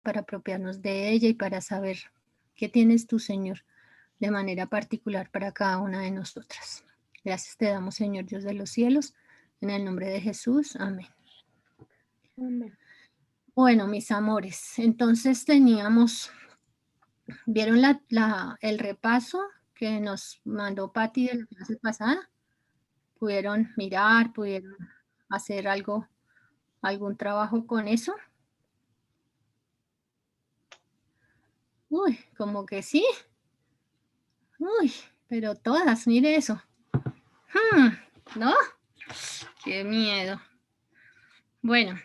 para apropiarnos de ella y para saber qué tienes tú, Señor, de manera particular para cada una de nosotras. Gracias te damos, Señor Dios de los cielos, en el nombre de Jesús. Amén. Amén. Bueno, mis amores, entonces ¿vieron el repaso que nos mandó Patti de la clase pasada? ¿Pudieron mirar, pudieron hacer algún trabajo con eso? Uy, como que sí. Uy, pero todas, mire eso. ¿No? Qué miedo. Bueno,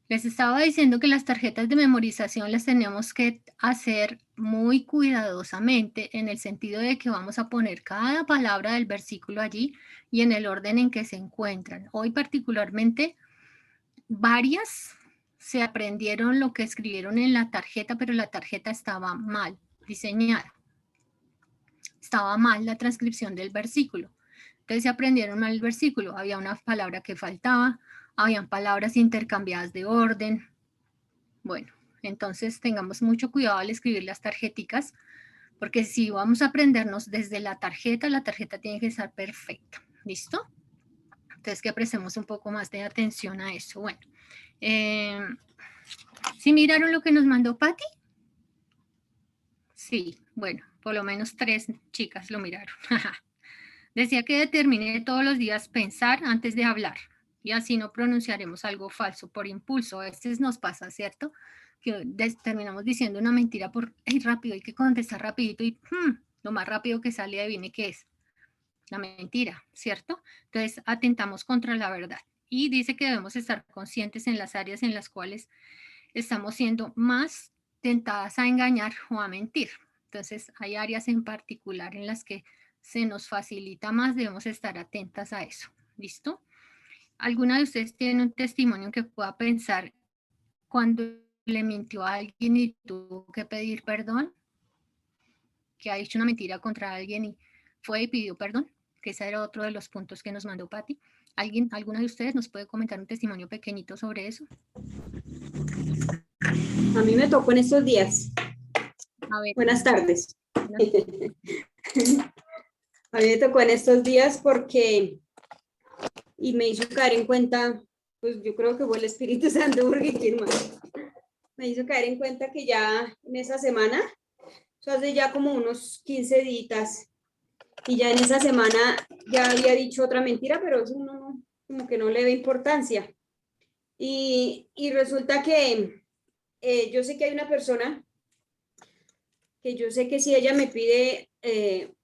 les estaba diciendo que las tarjetas de memorización las tenemos que hacer muy cuidadosamente en el sentido de que vamos a poner cada palabra del versículo allí y en el orden en que se encuentran. Hoy particularmente varias se aprendieron lo que escribieron en la tarjeta, pero la tarjeta estaba mal diseñada. Estaba mal la transcripción del versículo. Entonces se aprendieron mal el versículo. Había una palabra que faltaba, habían palabras intercambiadas de orden. Bueno, entonces tengamos mucho cuidado al escribir las tarjeticas, porque si vamos a aprendernos desde la tarjeta tiene que estar perfecta. ¿Listo? Entonces que prestemos un poco más de atención a eso. Bueno, ¿sí miraron lo que nos mandó Patti? Sí, bueno, por lo menos 3 chicas lo miraron. Decía que determine todos los días pensar antes de hablar y así no pronunciaremos algo falso por impulso. A veces nos pasa, ¿cierto? Que terminamos diciendo una mentira por rápido, hay que contestar rapidito y lo más rápido que sale adivine qué es. La mentira, ¿cierto? Entonces atentamos contra la verdad. Y dice que debemos estar conscientes en las áreas en las cuales estamos siendo más tentadas a engañar o a mentir. Entonces hay áreas en particular en las que se nos facilita más, debemos estar atentas a eso. ¿Listo? ¿Alguna de ustedes tiene un testimonio que pueda pensar cuando le mintió a alguien y tuvo que pedir perdón? Que ha dicho una mentira contra alguien y fue y pidió perdón, que ese era otro de los puntos que nos mandó Patti. ¿Alguna de ustedes nos puede comentar un testimonio pequeñito sobre eso? A mí me tocó en estos días. A ver. Buenas tardes. A mí me tocó en estos días y me hizo caer en cuenta, pues yo creo que fue el Espíritu Santo, porque quién más. Me hizo caer en cuenta que ya en esa semana, hace ya como unos 15 días, y ya en esa semana ya había dicho otra mentira, pero eso uno como que no le ve importancia. Y resulta que yo sé que hay una persona que yo sé que si ella me pide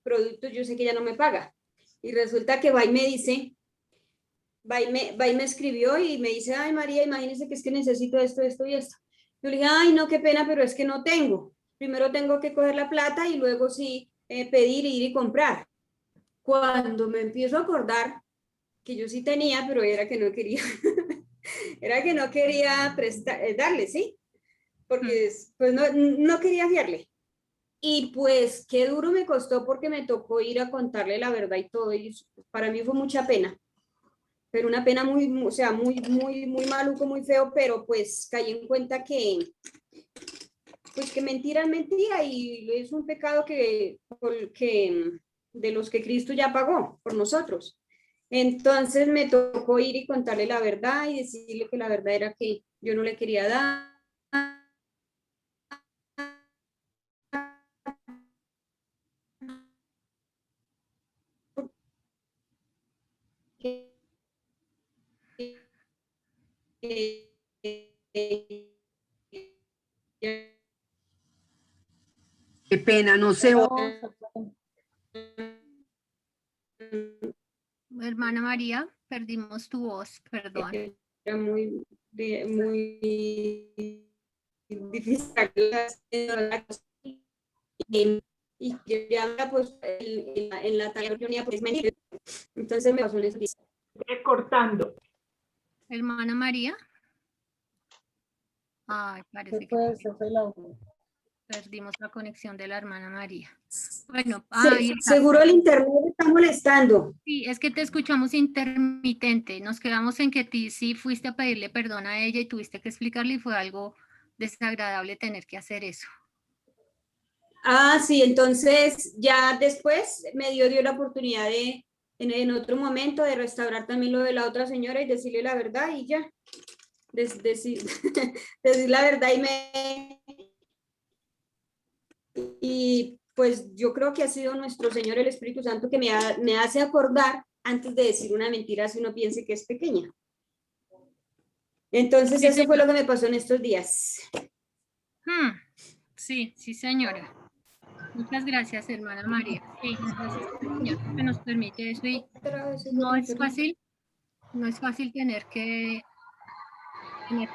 productos, yo sé que ella no me paga. Y resulta que va y me dice, va y me escribió y me dice, ay María, imagínese que es que necesito esto, esto y esto. Yo le dije, ay no, qué pena, pero es que no tengo. Primero tengo que coger la plata y luego sí pedir, ir y comprar. Cuando me empiezo a acordar que yo sí tenía, pero era que no quería, era que no quería darle, ¿sí? Porque pues no quería fiarle. Y pues qué duro me costó porque me tocó ir a contarle la verdad y todo. Y para mí fue mucha pena, pero una pena o sea, muy maluco, muy feo, pero pues caí en cuenta pues que mentira es mentira y es un pecado que de los que Cristo ya pagó por nosotros. Entonces me tocó ir y contarle la verdad y decirle que la verdad era que yo no le quería dar. Qué pena, no sé. Hermana María, perdimos tu voz, perdón. Era muy difícil y ya pues en la tarea pues mentir. Entonces me pasó eso. Cortando. Hermana María. Ay, parece que perdimos la conexión de la hermana María. Bueno, seguro el internet está molestando. Sí, es que te escuchamos intermitente. Nos quedamos en que sí fuiste a pedirle perdón a ella y tuviste que explicarle y fue algo desagradable tener que hacer eso. Ah, sí, entonces ya después me dio la oportunidad de, en otro momento, de restaurar también lo de la otra señora y decirle la verdad y ya. Decir la verdad y pues yo creo que ha sido nuestro Señor el Espíritu Santo que me hace acordar antes de decir una mentira si uno piense que es pequeña. Entonces Sí, eso fue señor. lo que me pasó en estos días. Sí, sí, señora. Muchas gracias, hermana María. Sí, gracias al Señor que nos permite eso y no es fácil tener que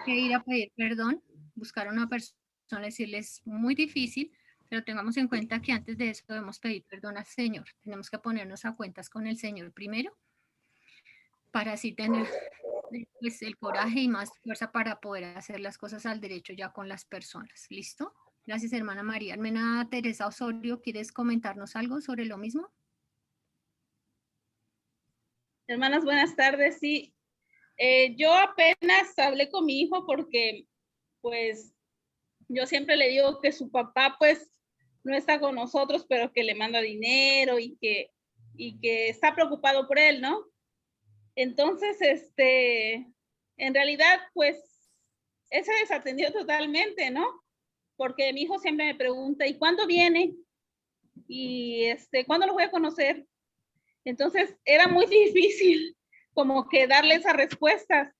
ir a pedir perdón, buscar a una persona, decirles muy difícil, pero tengamos en cuenta que antes de eso debemos pedir perdón al Señor. Tenemos que ponernos a cuentas con el Señor primero para así tener pues, el coraje y más fuerza para poder hacer las cosas al derecho ya con las personas. ¿Listo? Gracias, hermana María. Hermana Teresa Osorio, ¿quieres comentarnos algo sobre lo mismo? Hermanas, buenas tardes. Sí, yo apenas hablé con mi hijo porque, pues, yo siempre le digo que su papá, pues, no está con nosotros, pero que le manda dinero y que está preocupado por él, ¿no? Entonces, en realidad, pues, él se desatendió totalmente, ¿no? Porque mi hijo siempre me pregunta, ¿y cuándo viene? Y, ¿cuándo lo voy a conocer? Entonces, era muy difícil como que darle esas respuestas.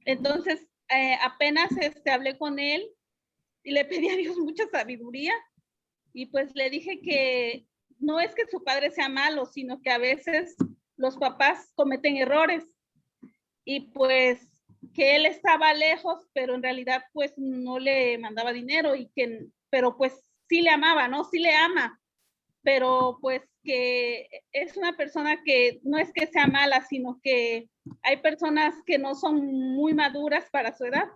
Entonces, apenas hablé con él y le pedí a Dios mucha sabiduría y pues le dije que no es que su padre sea malo, sino que a veces los papás cometen errores y pues que él estaba lejos, pero en realidad pues no le mandaba dinero pero pues sí le amaba, ¿no? Sí le ama, pero pues que es una persona que no es que sea mala, sino que hay personas que no son muy maduras para su edad.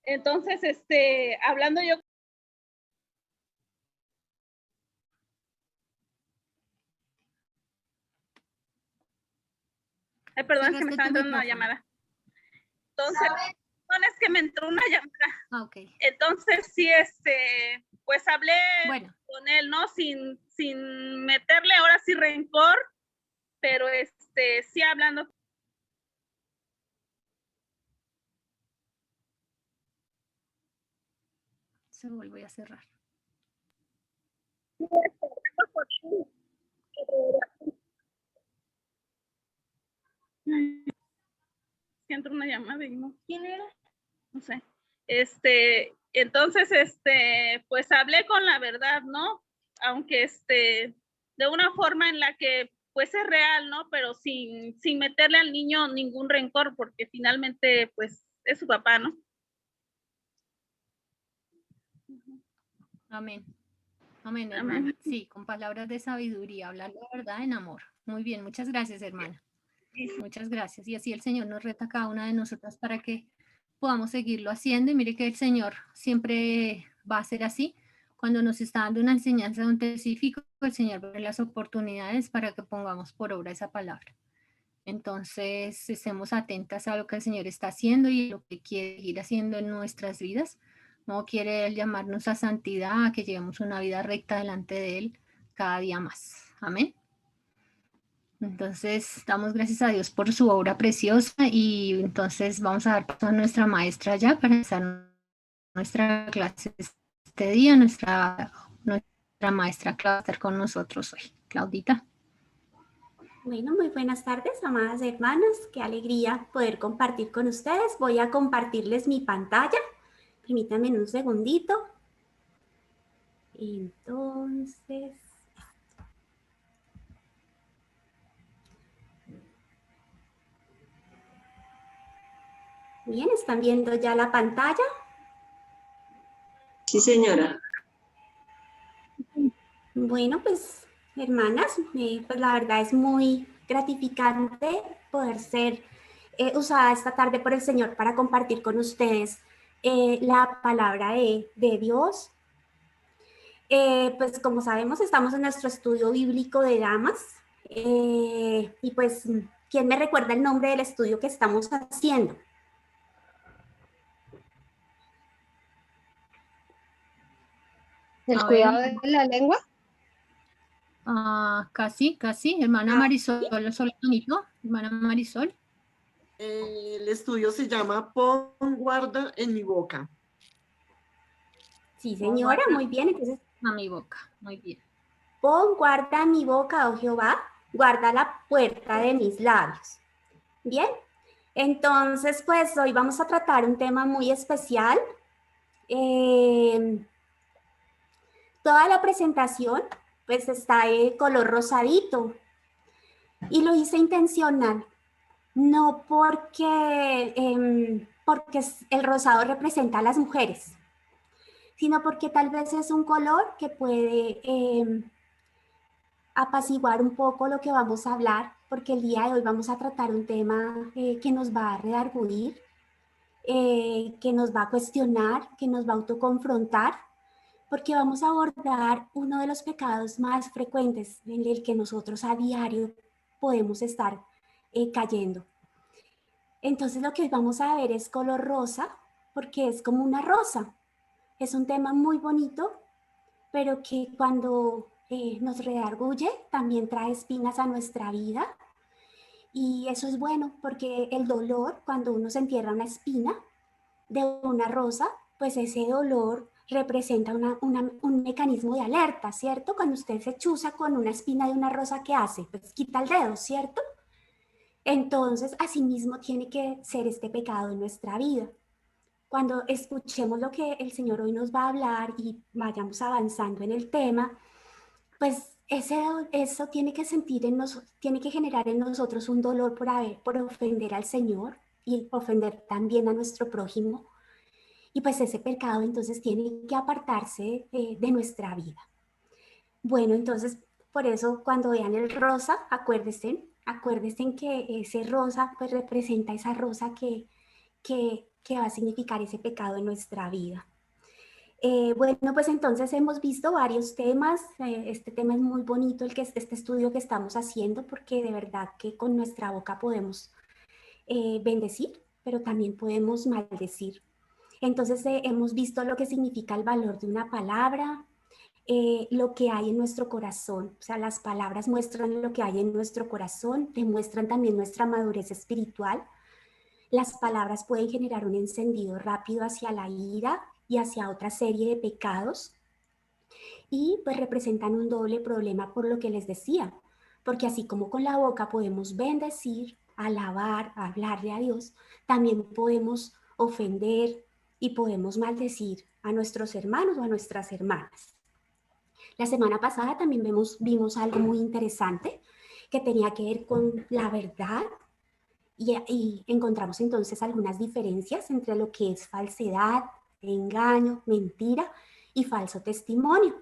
Entonces, hablando yo. Ay, perdón, es que me estaba entrando una llamada. Entonces, no es que me entró una llamada. Ah, ok. Entonces, sí, pues hablé con él, ¿no? Sin meterle ahora sí rencor, pero sí hablando. Se vuelve a cerrar. Entró una llamada y no. ¿Quién era? No sé. Entonces, pues hablé con la verdad, ¿no? Aunque de una forma en la que pues es real, ¿no? Pero sin meterle al niño ningún rencor, porque finalmente pues es su papá, ¿no? Amén. Amén, hermana. Sí, con palabras de sabiduría, hablar la verdad en amor. Muy bien, muchas gracias, hermana. Muchas gracias. Y así el Señor nos reta a cada una de nosotras para que podamos seguirlo haciendo. Y mire que el Señor siempre va a ser así. Cuando nos está dando una enseñanza de un específico, el Señor va a dar las oportunidades para que pongamos por obra esa palabra. Entonces, estemos atentas a lo que el Señor está haciendo y lo que quiere ir haciendo en nuestras vidas. No quiere Él llamarnos a santidad, a que llevemos una vida recta delante de Él cada día más. Amén. Entonces, damos gracias a Dios por su obra preciosa y entonces vamos a dar paso a nuestra maestra ya para empezar nuestra clase este día. Nuestra maestra Claudia va a estar con nosotros hoy. Claudita. Bueno, muy buenas tardes, amadas hermanas. Qué alegría poder compartir con ustedes. Voy a compartirles mi pantalla. Permítanme un segundito. Entonces... Bien, ¿están viendo ya la pantalla? Sí, señora. Bueno, pues, hermanas, pues la verdad es muy gratificante poder ser usada esta tarde por el Señor para compartir con ustedes la palabra de Dios. Pues como sabemos, estamos en nuestro estudio bíblico de damas. Y pues, ¿quién me recuerda el nombre del estudio que estamos haciendo? El A cuidado ver. de la lengua. Casi, hermana Ah, Marisol, solo bonito, hermana Marisol. El estudio se llama Pon guarda en mi boca. Sí, señora, muy bien. Entonces, A mi boca, muy bien. pon guarda mi boca, oh Jehová, guarda la puerta de mis labios. Bien, entonces pues hoy vamos a tratar un tema muy especial. Toda la presentación pues está de color rosadito y lo hice intencional, no porque el rosado representa a las mujeres, sino porque tal vez es un color que puede apaciguar un poco lo que vamos a hablar, porque el día de hoy vamos a tratar un tema que nos va a redarguir, que nos va a cuestionar, que nos va a autoconfrontar, porque vamos a abordar uno de los pecados más frecuentes en el que nosotros a diario podemos estar cayendo. Entonces lo que hoy vamos a ver es color rosa, porque es como una rosa. Es un tema muy bonito, pero que cuando nos redarguye también trae espinas a nuestra vida. Y eso es bueno, porque el dolor, cuando uno se entierra una espina de una rosa, pues ese dolor representa un mecanismo de alerta, ¿cierto? Cuando usted se chuza con una espina de una rosa, ¿qué hace? Pues quita el dedo, ¿cierto? Entonces, asimismo tiene que ser este pecado en nuestra vida. Cuando escuchemos lo que el Señor hoy nos va a hablar y vayamos avanzando en el tema, pues eso tiene que tiene que generar en nosotros un dolor por ofender al Señor y ofender también a nuestro prójimo. Y pues ese pecado entonces tiene que apartarse de nuestra vida. Bueno, entonces por eso cuando vean el rosa, acuérdense que ese rosa pues representa esa rosa que va a significar ese pecado en nuestra vida. Bueno, pues entonces hemos visto varios temas. Este tema es muy bonito, este estudio que estamos haciendo, porque de verdad que con nuestra boca podemos bendecir, pero también podemos maldecir. Entonces hemos visto lo que significa el valor de una palabra, lo que hay en nuestro corazón. O sea, las palabras muestran lo que hay en nuestro corazón, demuestran también nuestra madurez espiritual. Las palabras pueden generar un encendido rápido hacia la ira y hacia otra serie de pecados, y pues representan un doble problema por lo que les decía, porque así como con la boca podemos bendecir, alabar, hablarle a Dios, también podemos ofender y podemos maldecir a nuestros hermanos o a nuestras hermanas. La semana pasada también vimos algo muy interesante que tenía que ver con la verdad, y encontramos entonces algunas diferencias entre lo que es falsedad, engaño, mentira y falso testimonio.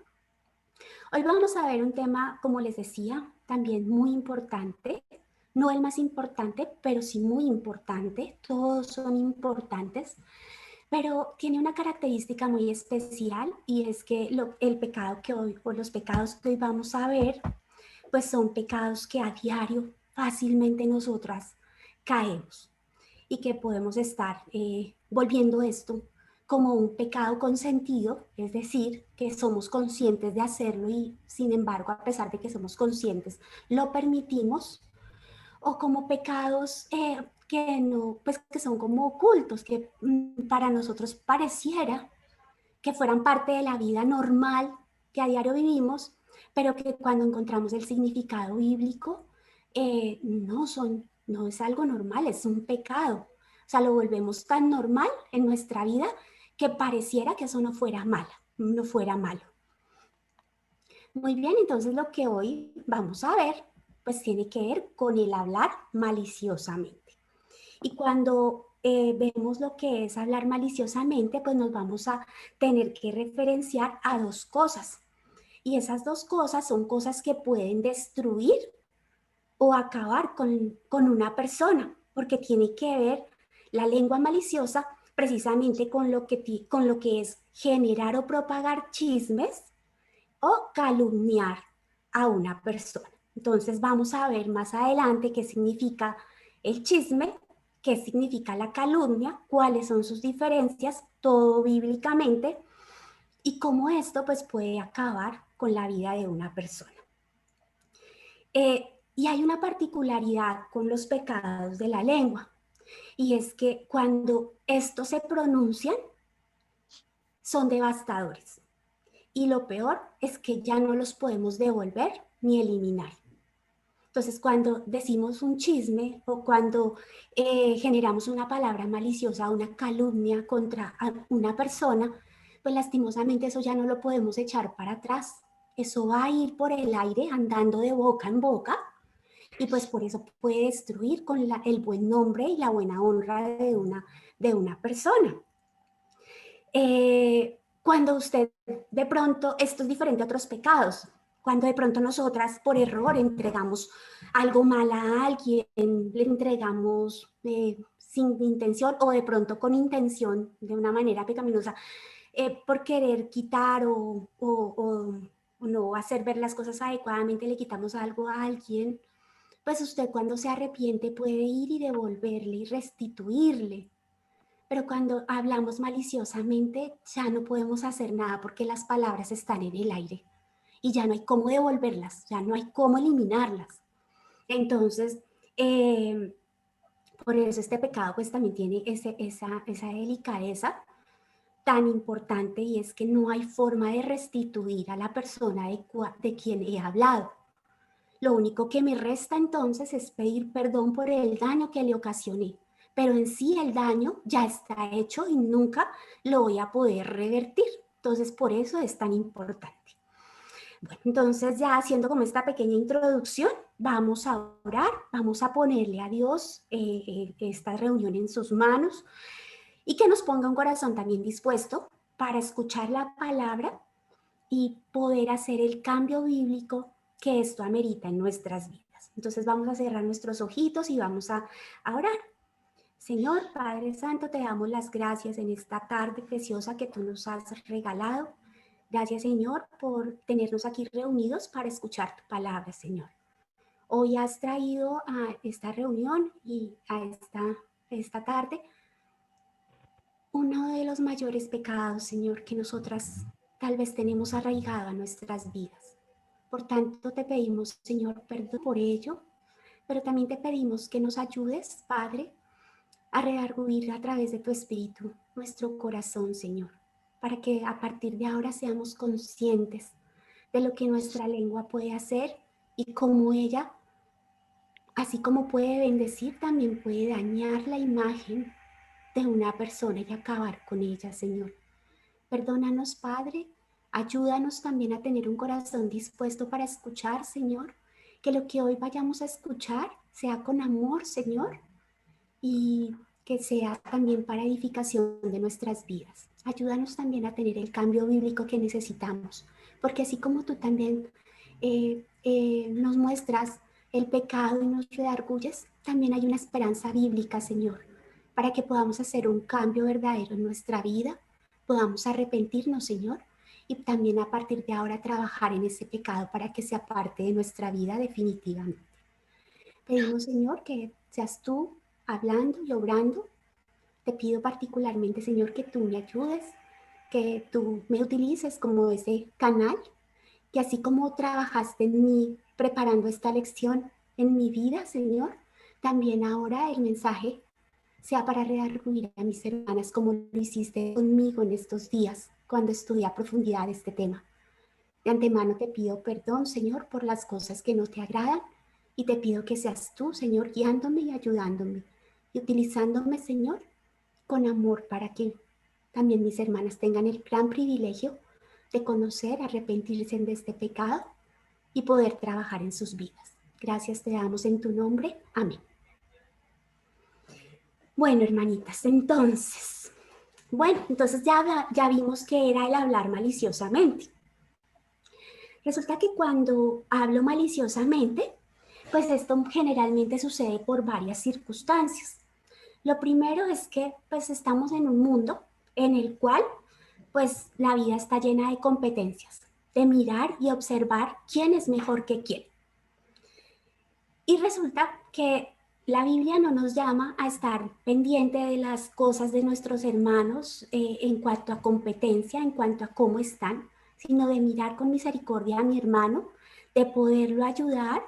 Hoy vamos a ver un tema, como les decía, también muy importante, no el más importante, pero sí muy importante, todos son importantes, pero tiene una característica muy especial, y es que el pecado que hoy, o los pecados que hoy vamos a ver, pues son pecados que a diario fácilmente nosotras caemos, y que podemos estar volviendo esto como un pecado consentido, es decir, que somos conscientes de hacerlo y sin embargo, a pesar de que somos conscientes, lo permitimos, o como pecados que no, pues que son como ocultos, que para nosotros pareciera que fueran parte de la vida normal que a diario vivimos, pero que cuando encontramos el significado bíblico, no es algo normal, es un pecado. O sea, lo volvemos tan normal en nuestra vida que pareciera que eso no fuera malo. Muy bien, entonces lo que hoy vamos a ver, pues tiene que ver con el hablar maliciosamente. Y cuando vemos lo que es hablar maliciosamente, pues nos vamos a tener que referenciar a dos cosas. Y esas dos cosas son cosas que pueden destruir o acabar con una persona, porque tiene que ver la lengua maliciosa precisamente con lo que es generar o propagar chismes o calumniar a una persona. Entonces vamos a ver más adelante qué significa el chisme, qué significa la calumnia, cuáles son sus diferencias, todo bíblicamente, y cómo esto pues puede acabar con la vida de una persona. Y hay una particularidad con los pecados de la lengua, y es que cuando estos se pronuncian, son devastadores. Y lo peor es que ya no los podemos devolver ni eliminar. Entonces, cuando decimos un chisme o cuando generamos una palabra maliciosa, una calumnia contra una persona, pues lastimosamente eso ya no lo podemos echar para atrás. Eso va a ir por el aire andando de boca en boca y pues por eso puede destruir con el buen nombre y la buena honra de una persona. Cuando usted de pronto, esto es diferente a otros pecados, cuando de pronto nosotras por error entregamos algo mal a alguien, le entregamos sin intención o de pronto con intención de una manera pecaminosa, por querer quitar o no hacer ver las cosas adecuadamente, le quitamos algo a alguien, pues usted cuando se arrepiente puede ir y devolverle y restituirle. Pero cuando hablamos maliciosamente ya no podemos hacer nada porque las palabras están en el aire y ya no hay cómo devolverlas, ya no hay cómo eliminarlas. Entonces, por eso este pecado pues también tiene esa delicadeza tan importante, y es que no hay forma de restituir a la persona de quien he hablado. Lo único que me resta entonces es pedir perdón por el daño que le ocasioné, pero en sí el daño ya está hecho y nunca lo voy a poder revertir. Entonces por eso es tan importante. Bueno, entonces ya haciendo como esta pequeña introducción, vamos a orar, vamos a ponerle a Dios esta reunión en sus manos y que nos ponga un corazón también dispuesto para escuchar la palabra y poder hacer el cambio bíblico que esto amerita en nuestras vidas. Entonces vamos a cerrar nuestros ojitos y vamos a orar. Señor Padre Santo, te damos las gracias en esta tarde preciosa que tú nos has regalado. Gracias, Señor, por tenernos aquí reunidos para escuchar tu palabra, Señor. Hoy has traído a esta reunión y a esta tarde uno de los mayores pecados, Señor, que nosotras tal vez tenemos arraigado a nuestras vidas. Por tanto, te pedimos, Señor, perdón por ello, pero también te pedimos que nos ayudes, Padre, a redarguir a través de tu Espíritu nuestro corazón, Señor, para que a partir de ahora seamos conscientes de lo que nuestra lengua puede hacer y cómo ella, así como puede bendecir, también puede dañar la imagen de una persona y acabar con ella, Señor. Perdónanos, Padre, ayúdanos también a tener un corazón dispuesto para escuchar, Señor, que lo que hoy vayamos a escuchar sea con amor, Señor, y que sea también para edificación de nuestras vidas. Ayúdanos también a tener el cambio bíblico que necesitamos, porque así como tú también nos muestras el pecado y nos redarguyes, también hay una esperanza bíblica, Señor, para que podamos hacer un cambio verdadero en nuestra vida, podamos arrepentirnos, Señor, y también a partir de ahora trabajar en ese pecado para que sea parte de nuestra vida definitivamente. Pedimos, Señor, que seas tú hablando y obrando. Te pido particularmente, Señor, que tú me ayudes, que tú me utilices como ese canal, que así como trabajaste en mí preparando esta lección en mi vida, Señor, también ahora el mensaje sea para redarguir a mis hermanas como lo hiciste conmigo en estos días cuando estudié a profundidad este tema. De antemano te pido perdón, Señor, por las cosas que no te agradan, y te pido que seas tú, Señor, guiándome y ayudándome y utilizándome, Señor, con amor para que también mis hermanas tengan el gran privilegio de conocer, arrepentirse de este pecado y poder trabajar en sus vidas. Gracias te damos en tu nombre. Amén. Bueno, hermanitas, entonces ya vimos que era el hablar maliciosamente. Resulta que cuando hablo maliciosamente, pues esto generalmente sucede por varias circunstancias. Lo primero es que pues estamos en un mundo en el cual pues la vida está llena de competencias, de mirar y observar quién es mejor que quién. Y resulta que la Biblia no nos llama a estar pendiente de las cosas de nuestros hermanos en cuanto a competencia, en cuanto a cómo están, sino de mirar con misericordia a mi hermano, de poderlo ayudar,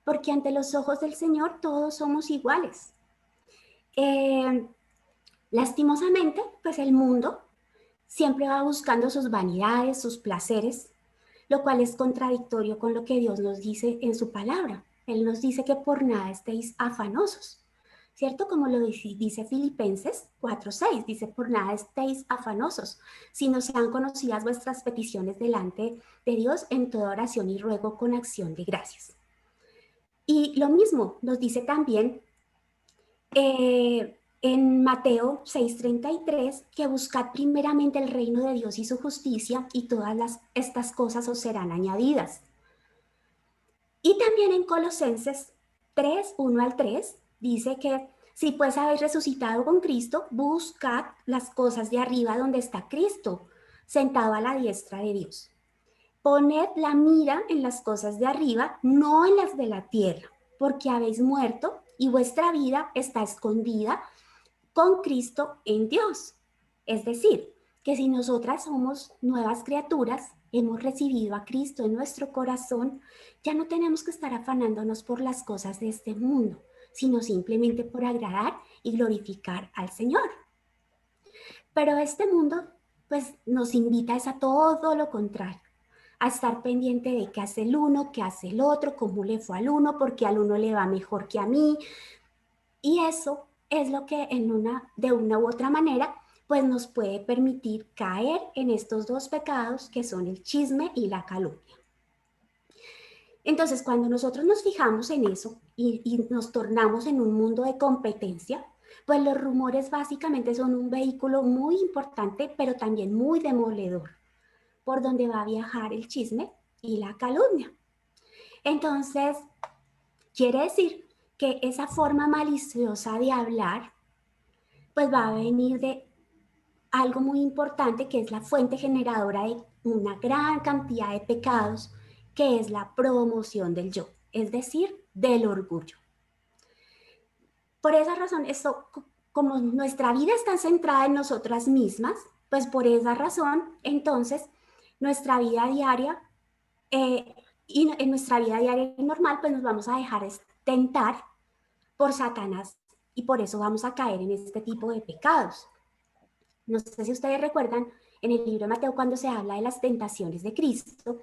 porque ante los ojos del Señor todos somos iguales. Lastimosamente, pues el mundo siempre va buscando sus vanidades, sus placeres, lo cual es contradictorio con lo que Dios nos dice en su palabra. Él nos dice que por nada estéis afanosos, ¿cierto? Como lo dice Filipenses 4:6, dice, por nada estéis afanosos, sino sean conocidas vuestras peticiones delante de Dios en toda oración y ruego con acción de gracias. Y lo mismo nos dice también en Mateo 6:33, que buscad primeramente el reino de Dios y su justicia, y todas estas cosas os serán añadidas. Y también en Colosenses 3:1-3, dice que si pues habéis resucitado con Cristo, buscad las cosas de arriba donde está Cristo, sentado a la diestra de Dios. Poned la mira en las cosas de arriba, no en las de la tierra, porque habéis muerto y vuestra vida está escondida con Cristo en Dios. Es decir, que si nosotras somos nuevas criaturas, hemos recibido a Cristo en nuestro corazón, ya no tenemos que estar afanándonos por las cosas de este mundo, sino simplemente por agradar y glorificar al Señor. Pero este mundo, pues, nos invita a todo lo contrario, a estar pendiente de qué hace el uno, qué hace el otro, cómo le fue al uno, porque al uno le va mejor que a mí. Y eso es lo que de una u otra manera, pues nos puede permitir caer en estos dos pecados que son el chisme y la calumnia. Entonces, cuando nosotros nos fijamos en eso y nos tornamos en un mundo de competencia, pues los rumores básicamente son un vehículo muy importante, pero también muy demoledor, por donde va a viajar el chisme y la calumnia. Entonces, quiere decir que esa forma maliciosa de hablar, pues va a venir de algo muy importante, que es la fuente generadora de una gran cantidad de pecados, que es la promoción del yo, es decir, del orgullo. Por esa razón, como nuestra vida está centrada en nosotras mismas, pues por esa razón, entonces, nuestra vida diaria y en nuestra vida diaria normal, pues nos vamos a dejar tentar por Satanás y por eso vamos a caer en este tipo de pecados. No sé si ustedes recuerdan, en el libro de Mateo, cuando se habla de las tentaciones de Cristo,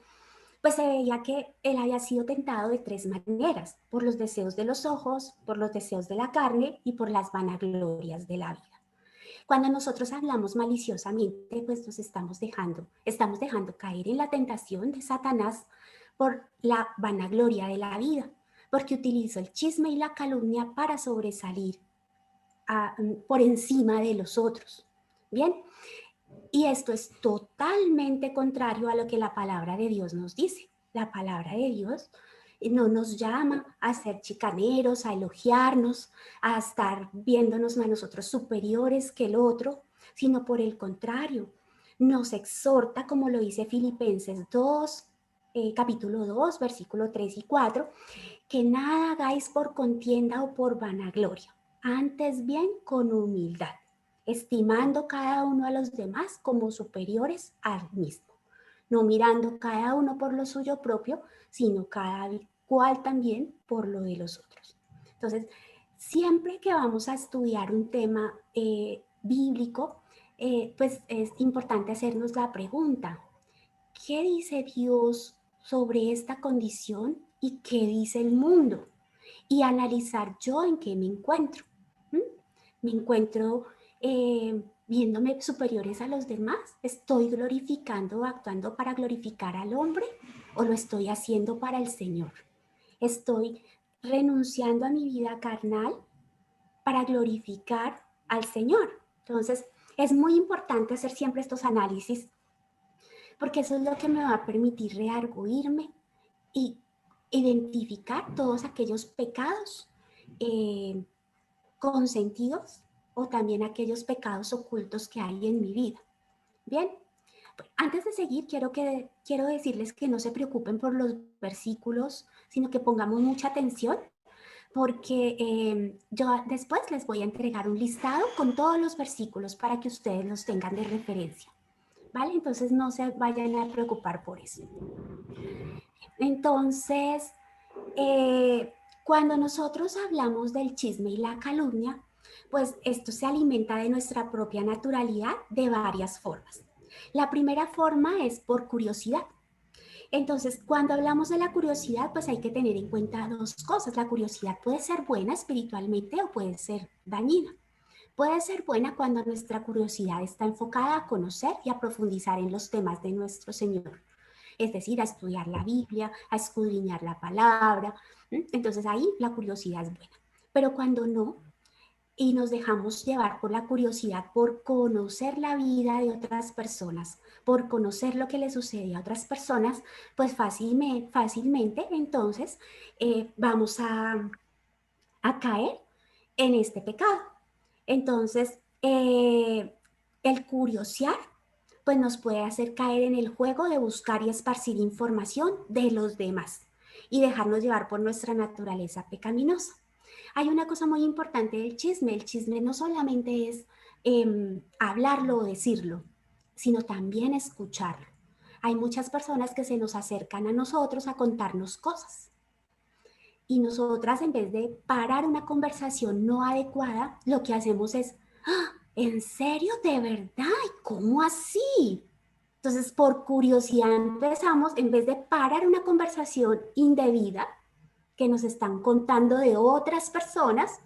pues se veía que él había sido tentado de tres maneras: por los deseos de los ojos, por los deseos de la carne y por las vanaglorias de la vida. Cuando nosotros hablamos maliciosamente, pues nos estamos dejando caer en la tentación de Satanás por la vanagloria de la vida, porque utilizo el chisme y la calumnia para sobresalir por encima de los otros. Bien, y esto es totalmente contrario a lo que la palabra de Dios nos dice. La palabra de Dios no nos llama a ser chicaneros, a elogiarnos, a estar viéndonos a nosotros superiores que el otro, sino por el contrario, nos exhorta, como lo dice Filipenses 2, capítulo 2, versículo 3 y 4, que nada hagáis por contienda o por vanagloria, antes bien con humildad, estimando cada uno a los demás como superiores al mismo, no mirando cada uno por lo suyo propio, sino cada cual también por lo de los otros. Entonces, siempre que vamos a estudiar un tema bíblico, pues es importante hacernos la pregunta: ¿qué dice Dios sobre esta condición y qué dice el mundo? Y analizar yo en qué me encuentro. ¿Me encuentro viéndome superiores a los demás? ¿Estoy glorificando o actuando para glorificar al hombre o lo estoy haciendo para el Señor? ¿Estoy renunciando a mi vida carnal para glorificar al Señor? Entonces, es muy importante hacer siempre estos análisis, porque eso es lo que me va a permitir rearguirme y identificar todos aquellos pecados consentidos o también aquellos pecados ocultos que hay en mi vida. Bien, antes de seguir, quiero decirles que no se preocupen por los versículos, sino que pongamos mucha atención, porque yo después les voy a entregar un listado con todos los versículos para que ustedes los tengan de referencia, ¿vale? Entonces no se vayan a preocupar por eso. Entonces, cuando nosotros hablamos del chisme y la calumnia, pues esto se alimenta de nuestra propia naturalidad de varias formas. La primera forma es por curiosidad. Entonces, cuando hablamos de la curiosidad, pues hay que tener en cuenta dos cosas. La curiosidad puede ser buena espiritualmente o puede ser dañina. Puede ser buena cuando nuestra curiosidad está enfocada a conocer y a profundizar en los temas de nuestro Señor. Es decir, a estudiar la Biblia, a escudriñar la palabra. Entonces ahí la curiosidad es buena. Pero cuando no, y nos dejamos llevar por la curiosidad, por conocer la vida de otras personas, por conocer lo que le sucede a otras personas, pues fácilmente entonces vamos a caer en este pecado. Entonces, el curiosear pues nos puede hacer caer en el juego de buscar y esparcir información de los demás y dejarnos llevar por nuestra naturaleza pecaminosa. Hay una cosa muy importante del chisme. El chisme no solamente es hablarlo o decirlo, sino también escucharlo. Hay muchas personas que se nos acercan a nosotros a contarnos cosas. Y nosotras, en vez de parar una conversación no adecuada, lo que hacemos es, ¡ah! ¿En serio? ¿De verdad? ¿Cómo así? Entonces, por curiosidad empezamos, en vez de parar una conversación indebida que nos están contando de otras personas,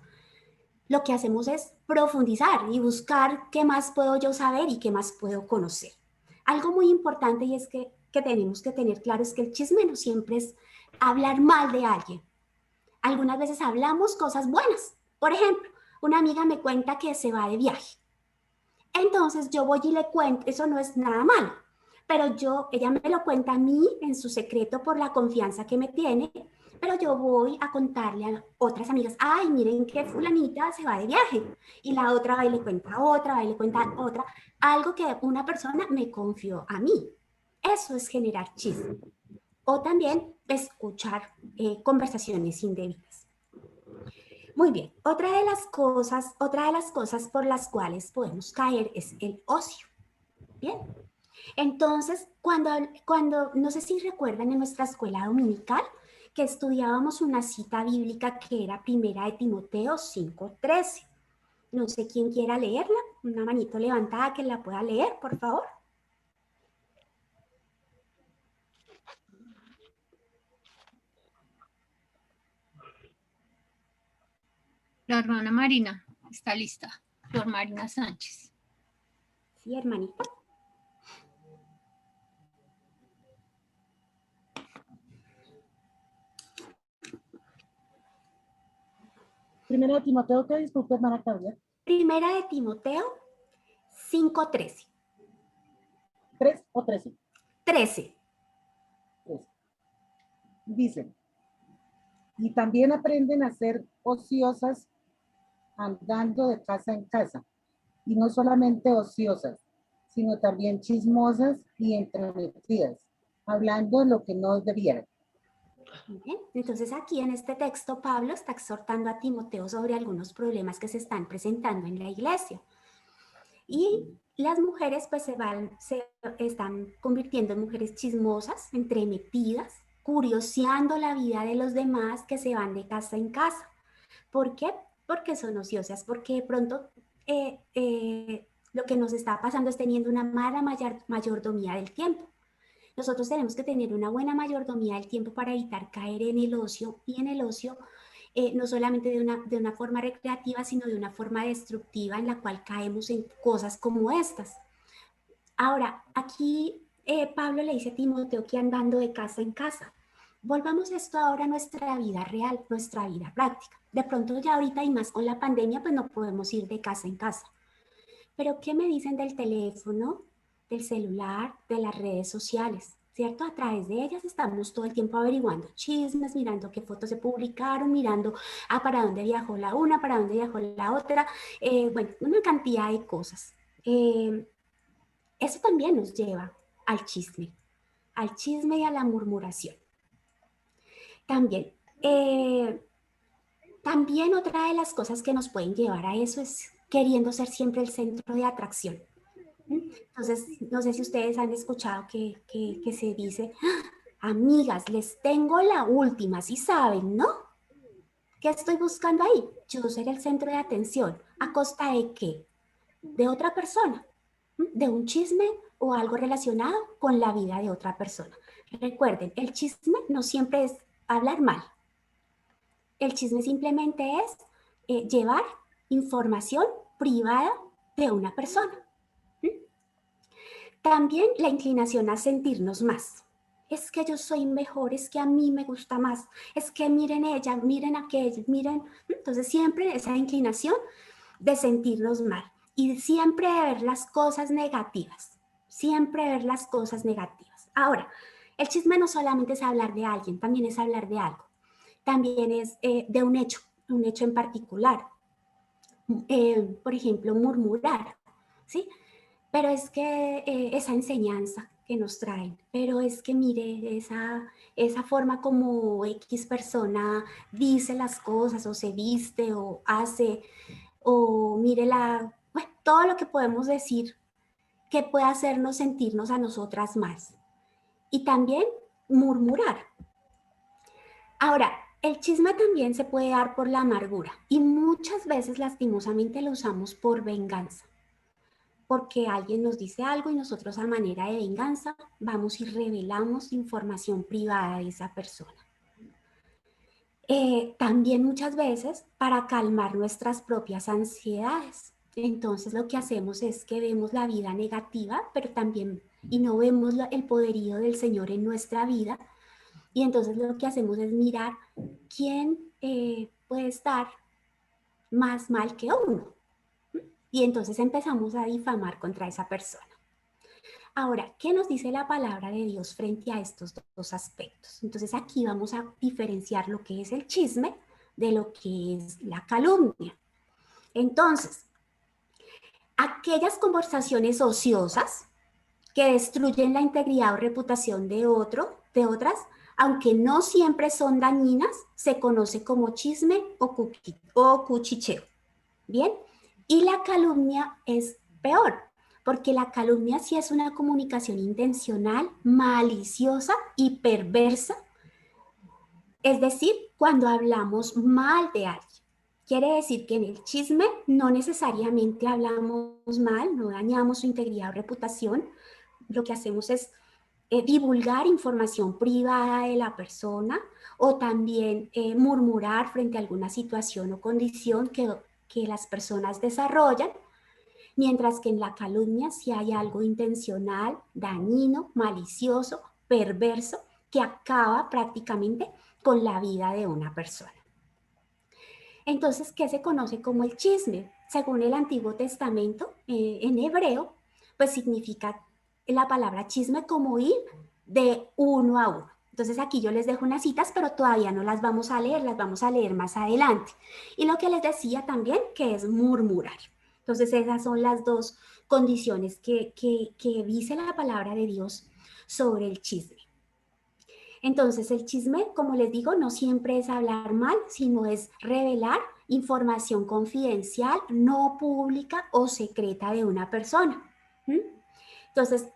lo que hacemos es profundizar y buscar qué más puedo yo saber y qué más puedo conocer. Algo muy importante y es que tenemos que tener claro es que el chisme no siempre es hablar mal de alguien. Algunas veces hablamos cosas buenas. Por ejemplo, una amiga me cuenta que se va de viaje. Entonces yo voy y le cuento, eso no es nada malo, pero ella me lo cuenta a mí en su secreto por la confianza que me tiene, pero yo voy a contarle a otras amigas, ay, miren que fulanita se va de viaje, y la otra va y le cuenta a otra, va y le cuenta a otra, algo que una persona me confió a mí. Eso es generar chisme. O también escuchar conversaciones indebidas. Muy bien, otra de las cosas por las cuales podemos caer es el ocio. Bien, entonces, cuando no sé si recuerdan en nuestra escuela dominical que estudiábamos una cita bíblica que era primera de Timoteo 5:13. No sé quién quiera leerla, una manito levantada que la pueda leer, por favor. La hermana Marina está lista. Flor Marina Sánchez. Sí, hermanita. Primera de Timoteo, ¿qué? Disculpe, hermana Claudia. Primera de Timoteo 5:13. ¿3 o 13? 13. 13. Dicen, y también aprenden a ser ociosas andando de casa en casa. Y no solamente ociosas, sino también chismosas y entrometidas, hablando lo que no debieran. Bien. Entonces aquí en este texto Pablo está exhortando a Timoteo sobre algunos problemas que se están presentando en la iglesia. Y las mujeres pues se están convirtiendo en mujeres chismosas, entremetidas, curioseando la vida de los demás que se van de casa en casa. ¿Por qué? Porque son ociosas, porque de pronto lo que nos está pasando es teniendo una mala mayordomía del tiempo. Nosotros tenemos que tener una buena mayordomía del tiempo para evitar caer en el ocio, y en el ocio no solamente de una forma recreativa, sino de una forma destructiva en la cual caemos en cosas como estas. Ahora, aquí Pablo le dice a Timoteo que andando de casa en casa. Volvamos esto ahora a nuestra vida real, nuestra vida práctica. De pronto ya ahorita y más con la pandemia, pues no podemos ir de casa en casa. Pero ¿qué me dicen del teléfono, del celular, de las redes sociales? ¿Cierto? A través de ellas estamos todo el tiempo averiguando chismes, mirando qué fotos se publicaron, mirando para dónde viajó la una, para dónde viajó la otra. Bueno, una cantidad de cosas. Eso también nos lleva al chisme y a la murmuración. También, También otra de las cosas que nos pueden llevar a eso es queriendo ser siempre el centro de atracción. Entonces, no sé si ustedes han escuchado que se dice, "Ah, amigas, les tengo la última, ¿sí saben, no? ¿Qué estoy buscando ahí? Yo ser el centro de atención. ¿A costa de qué? De otra persona, de un chisme o algo relacionado con la vida de otra persona. Recuerden, el chisme no siempre es hablar mal. El chisme simplemente es llevar información privada de una persona. También la inclinación a sentirnos más. Es que yo soy mejor, es que a mí me gusta más, es que miren ella, miren aquella, miren. Entonces siempre esa inclinación de sentirnos mal y siempre de ver las cosas negativas, siempre ver las cosas negativas. Ahora, el chisme no solamente es hablar de alguien, también es hablar de algo, también es de un hecho en particular. Por ejemplo, murmurar, ¿sí? Pero es que esa enseñanza que nos traen, pero es que mire, esa forma como X persona dice las cosas o se viste o hace, o mire bueno, todo lo que podemos decir que puede hacernos sentirnos a nosotras más. Y también murmurar. Ahora, el chisme también se puede dar por la amargura y muchas veces lastimosamente lo usamos por venganza, porque alguien nos dice algo y nosotros a manera de venganza vamos y revelamos información privada de esa persona. También muchas veces para calmar nuestras propias ansiedades. Entonces lo que hacemos es que vemos la vida negativa, pero también y no vemos el poderío del Señor en nuestra vida. Y entonces lo que hacemos es mirar quién puede estar más mal que uno. Y entonces empezamos a difamar contra esa persona. Ahora, ¿qué nos dice la palabra de Dios frente a estos dos aspectos? Entonces aquí vamos a diferenciar lo que es el chisme de lo que es la calumnia. Entonces, aquellas conversaciones ociosas que destruyen la integridad o reputación de otras, aunque no siempre son dañinas, se conoce como chisme o cuchicheo. ¿Bien? Y la calumnia es peor, porque la calumnia sí es una comunicación intencional, maliciosa y perversa. Es decir, cuando hablamos mal de alguien. Quiere decir que en el chisme no necesariamente hablamos mal, no dañamos su integridad o reputación. Lo que hacemos es divulgar información privada de la persona o también murmurar frente a alguna situación o condición que las personas desarrollan, mientras que en la calumnia sí hay algo intencional, dañino, malicioso, perverso, que acaba prácticamente con la vida de una persona. Entonces, ¿qué se conoce como el chisme? Según el Antiguo Testamento, en hebreo, pues significa la palabra chisme como ir de uno a uno. Entonces aquí yo les dejo unas citas, pero todavía no las vamos a leer, las vamos a leer más adelante. Y lo que les decía también, que es murmurar. Entonces esas son las dos condiciones que dice la palabra de Dios sobre el chisme. Entonces el chisme, como les digo, no siempre es hablar mal, sino es revelar información confidencial, no pública o secreta de una persona. Entonces,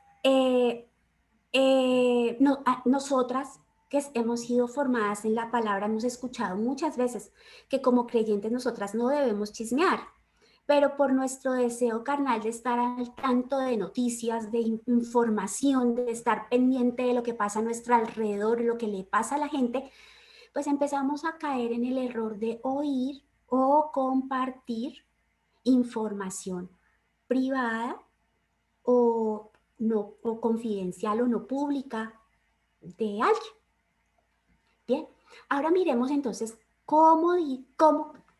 nosotras que hemos sido formadas en la palabra, hemos escuchado muchas veces que como creyentes nosotras no debemos chismear, pero por nuestro deseo carnal de estar al tanto de noticias, de información, de estar pendiente de lo que pasa a nuestro alrededor, lo que le pasa a la gente, pues empezamos a caer en el error de oír o compartir información privada o confidencial o no pública de alguien. Bien, ahora miremos entonces cómo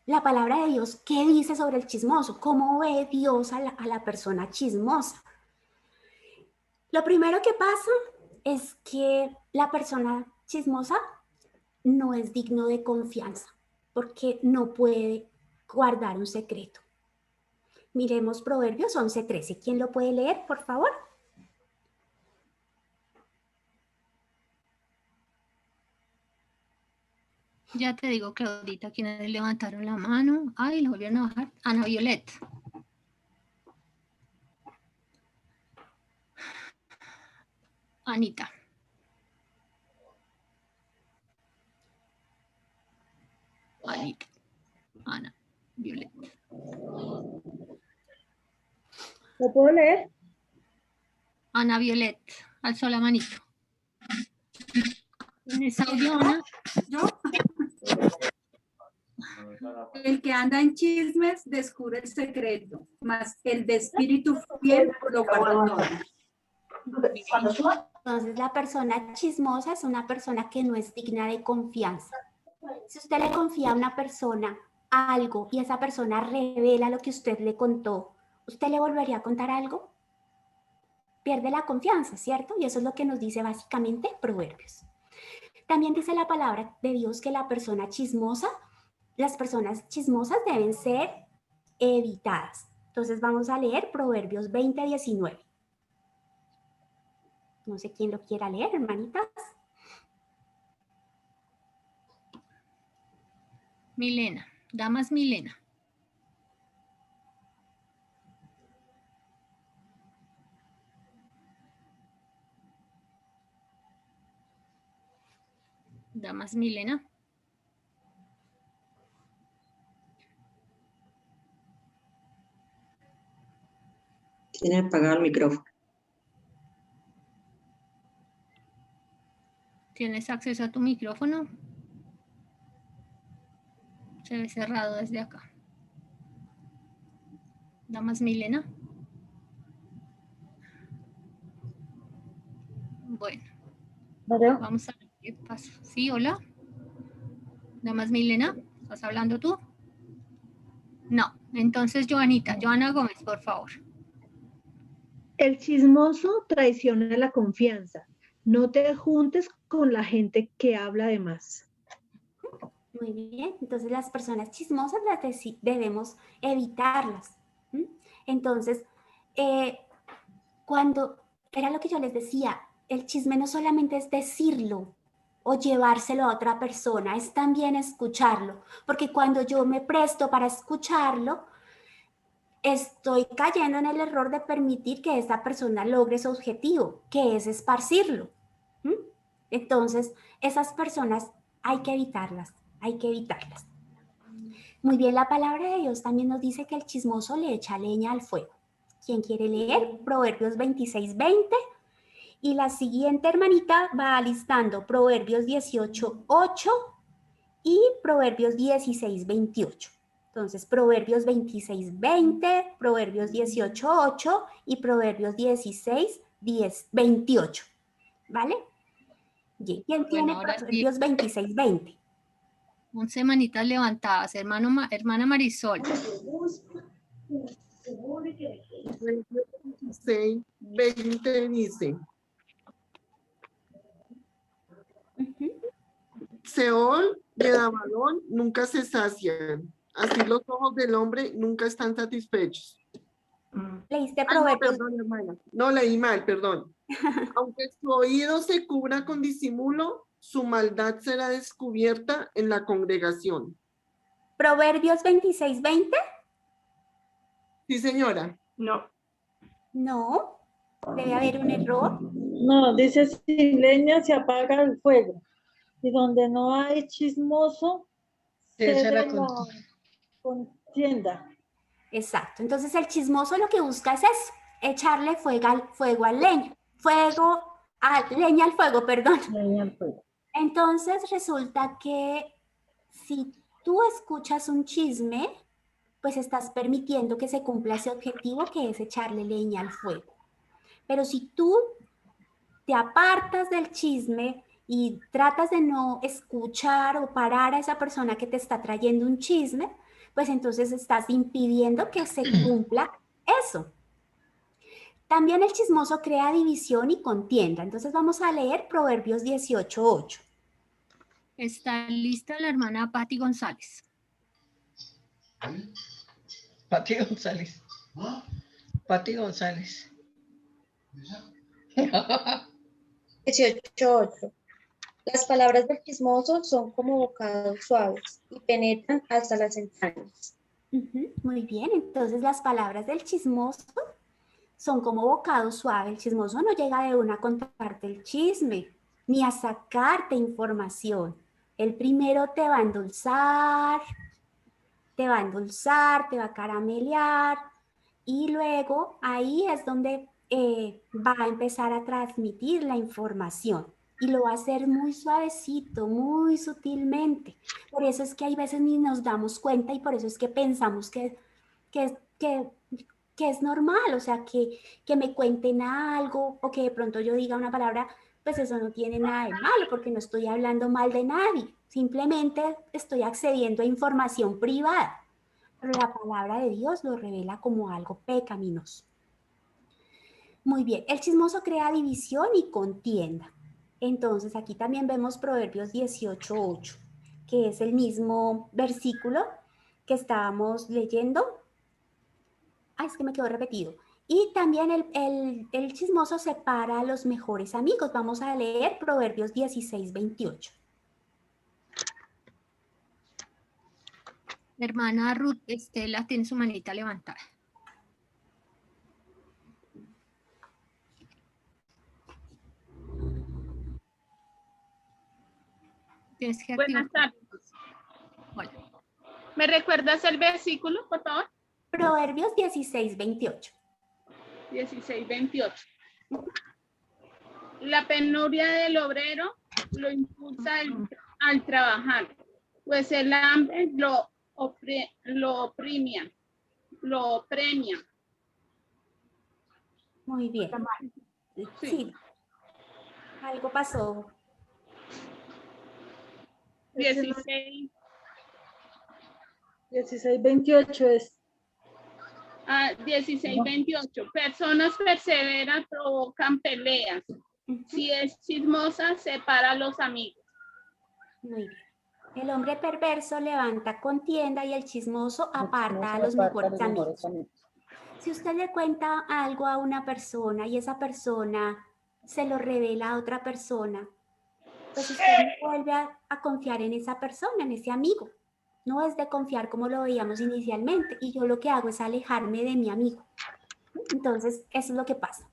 la palabra de Dios, ¿qué dice sobre el chismoso? ¿Cómo ve Dios a la persona chismosa? Lo primero que pasa es que la persona chismosa no es digno de confianza porque no puede guardar un secreto. Miremos Proverbios 11:13. ¿Quién lo puede leer, por favor? Ya te digo, Claudita, quienes levantaron la mano. Ay, lo volvieron a bajar. Ana Violet. Anita. Anita. Ana Violet. ¿Lo puedo leer? Ana Violet. Alzó la manito. ¿Tienes audio, Ana? ¿Yo? El que anda en chismes descubre el secreto, mas el de espíritu fiel lo guarda todo. Entonces, la persona chismosa es una persona que no es digna de confianza. Si usted le confía a una persona algo y esa persona revela lo que usted le contó, ¿usted le volvería a contar algo? Pierde la confianza, ¿cierto? Y eso es lo que nos dice básicamente Proverbios. También dice la palabra de Dios que las personas chismosas deben ser evitadas. Entonces vamos a leer Proverbios 20:19. No sé quién lo quiera leer, hermanitas. Milena. Damas Milena. Damas Milena. Tiene apagado el micrófono. ¿Tienes acceso a tu micrófono? Se ve cerrado desde acá. Damas Milena. Bueno, ¿Verdad? vamos a ver qué pasa. Sí, hola. Damas Milena, ¿estás hablando tú? No. Entonces, Joana Gómez, por favor. El chismoso traiciona la confianza. No te juntes con la gente que habla de más. Muy bien, entonces las personas chismosas debemos evitarlas. ¿Mm? Entonces, cuando era lo que yo les decía, el chisme no solamente es decirlo o llevárselo a otra persona, es también escucharlo, porque cuando yo me presto para escucharlo, estoy cayendo en el error de permitir que esa persona logre su objetivo, que es esparcirlo. ¿Mm? Entonces, esas personas hay que evitarlas, hay que evitarlas. Muy bien, la palabra de Dios también nos dice que el chismoso le echa leña al fuego. ¿Quién quiere leer? Proverbios 26:20. Y la siguiente hermanita va listando Proverbios 18:8 y Proverbios 16:28. Entonces, Proverbios 26:20, Proverbios 18:8 y Proverbios 16:28. ¿Vale? ¿Quién tiene Proverbios 26:20? 11 manitas levantadas. Hermana Marisol. 26:20 dice. Seol y Abaddon nunca se sacian. Así los ojos del hombre nunca están satisfechos. ¿Leíste No, Proverbios? perdón, hermana. No, leí mal, perdón. Aunque su oído se cubra con disimulo, su maldad será descubierta en la congregación. ¿Proverbios 26:20? Sí, señora. No. No, debe haber un error. No, dice sin leña se apaga el fuego. Y donde no hay chismoso, cede la contienda. Exacto. Entonces el chismoso lo que busca es eso, echarle fuego al leña. Leña al fuego, perdón. Leña al fuego. Entonces resulta que si tú escuchas un chisme, pues estás permitiendo que se cumpla ese objetivo que es echarle leña al fuego. Pero si tú te apartas del chisme y tratas de no escuchar o parar a esa persona que te está trayendo un chisme, pues entonces estás impidiendo que se cumpla eso. También el chismoso crea división y contienda. Entonces vamos a leer Proverbios 18:8. Está lista la hermana Patti González. Patti González. Patti González. 18:8. Las palabras del chismoso son como bocados suaves y penetran hasta las entrañas. Muy bien, entonces las palabras del chismoso son como bocado suave. El chismoso no llega de una a contarte el chisme, ni a sacarte información. El primero te va a endulzar, te va a caramelear, y luego ahí es donde va a empezar a transmitir la información. Y lo va a hacer muy suavecito, muy sutilmente. Por eso es que hay veces ni nos damos cuenta y por eso es que pensamos que es normal, o sea, que me cuenten algo o que de pronto yo diga una palabra, pues eso no tiene nada de malo porque no estoy hablando mal de nadie, simplemente estoy accediendo a información privada, pero la palabra de Dios lo revela como algo pecaminoso. Muy bien, el chismoso crea división y contienda. Entonces aquí también vemos Proverbios 18:8, que es el mismo versículo que estábamos leyendo. Ay, es que me quedó repetido. Y también el chismoso separa a los mejores amigos. Vamos a leer Proverbios 16:28. Hermana Ruth Estela tiene su manita levantada. Tienes que Buenas activar. tardes. Hola. ¿Me recuerdas el versículo, por favor? Proverbios 16:28. 16:28. La penuria del obrero lo impulsa al trabajar, pues el hambre lo premia. Muy bien. Sí. Algo pasó. 16:28 es. 16:28. Personas perseveran provocan peleas. Si es chismosa, separa a los amigos. Muy bien. El hombre perverso levanta contienda y el chismoso aparta a los mejores amigos. Si usted le cuenta algo a una persona y esa persona se lo revela a otra persona, pues usted no vuelve a confiar en esa persona, en ese amigo. No es de confiar como lo veíamos inicialmente y yo lo que hago es alejarme de mi amigo. Entonces, eso es lo que pasa.